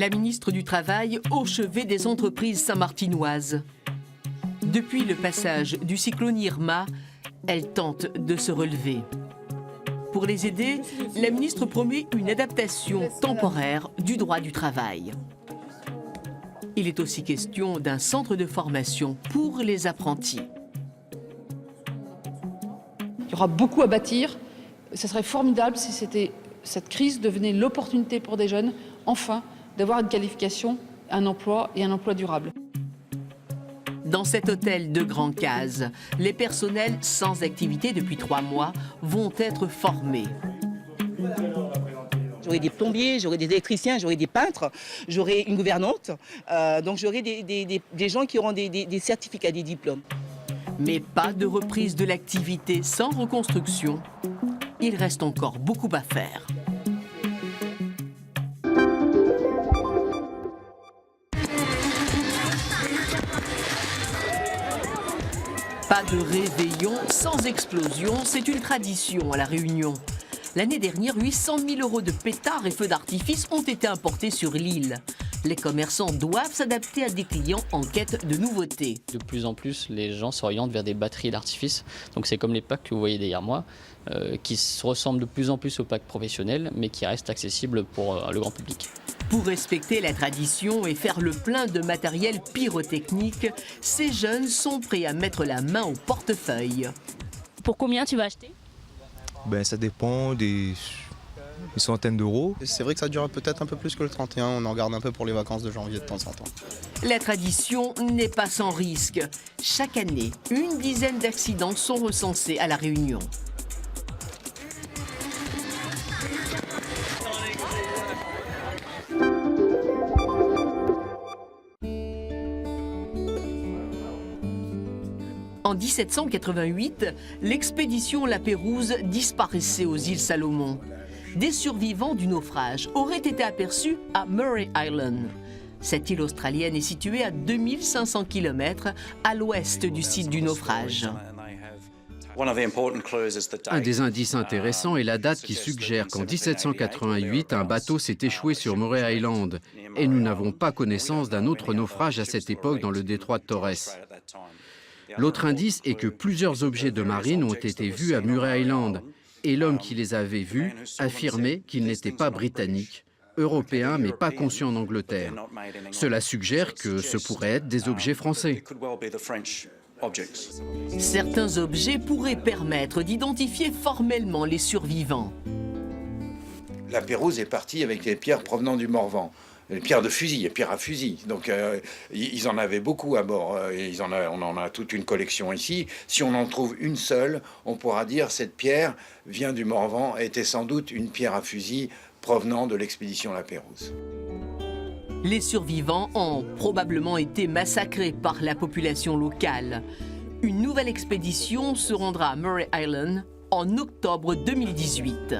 La ministre du Travail au chevet des entreprises saint-martinoises. Depuis le passage du cyclone Irma, elle tente de se relever. Pour les aider, la ministre promet une adaptation temporaire du droit du travail. Il est aussi question d'un centre de formation pour les apprentis. Il y aura beaucoup à bâtir. Ce serait formidable si cette crise devenait l'opportunité pour des jeunes, enfin, d'avoir une qualification, un emploi et un emploi durable. Dans cet hôtel de Grand Case, les personnels sans activité depuis 3 mois vont être formés. J'aurai des plombiers, j'aurai des électriciens, j'aurai des peintres, j'aurai une gouvernante, donc j'aurai des gens qui auront des certificats, des diplômes. Mais pas de reprise de l'activité sans reconstruction. Il reste encore beaucoup à faire. Pas de réveillon sans explosion, c'est une tradition à La Réunion. L'année dernière, 800 000 € de pétards et feux d'artifice ont été importés sur l'île. Les commerçants doivent s'adapter à des clients en quête de nouveautés. De plus en plus, les gens s'orientent vers des batteries d'artifice. Donc c'est comme les packs que vous voyez derrière moi, qui se ressemblent de plus en plus aux packs professionnels, mais qui restent accessibles pour le grand public. Pour respecter la tradition et faire le plein de matériel pyrotechnique, ces jeunes sont prêts à mettre la main au portefeuille. Pour combien tu vas acheter ? Ça dépend des centaines d'euros. C'est vrai que ça dure peut-être un peu plus que le 31, on en garde un peu pour les vacances de janvier de temps en temps. La tradition n'est pas sans risque. Chaque année, une dizaine d'accidents sont recensés à La Réunion. En 1788, l'expédition La Pérouse disparaissait aux îles Salomon. Des survivants du naufrage auraient été aperçus à Murray Island. Cette île australienne est située à 2500 km à l'ouest du site du naufrage. Un des indices intéressants est la date qui suggère qu'en 1788, un bateau s'est échoué sur Murray Island et nous n'avons pas connaissance d'un autre naufrage à cette époque dans le détroit de Torres. L'autre indice est que plusieurs objets de marine ont été vus à Murray Island et l'homme qui les avait vus affirmait qu'ils n'étaient pas britanniques, européens mais pas conçus en Angleterre. Cela suggère que ce pourraient être des objets français. Certains objets pourraient permettre d'identifier formellement les survivants. La Pérouse est partie avec des pierres provenant du Morvan. Les pierres de fusil, les pierres à fusil. Donc ils en avaient beaucoup à bord. Et on en a toute une collection ici. Si on en trouve une seule, on pourra dire cette pierre vient du Morvan, était sans doute une pierre à fusil provenant de l'expédition La Pérouse. Les survivants ont probablement été massacrés par la population locale. Une nouvelle expédition se rendra à Murray Island en octobre 2018.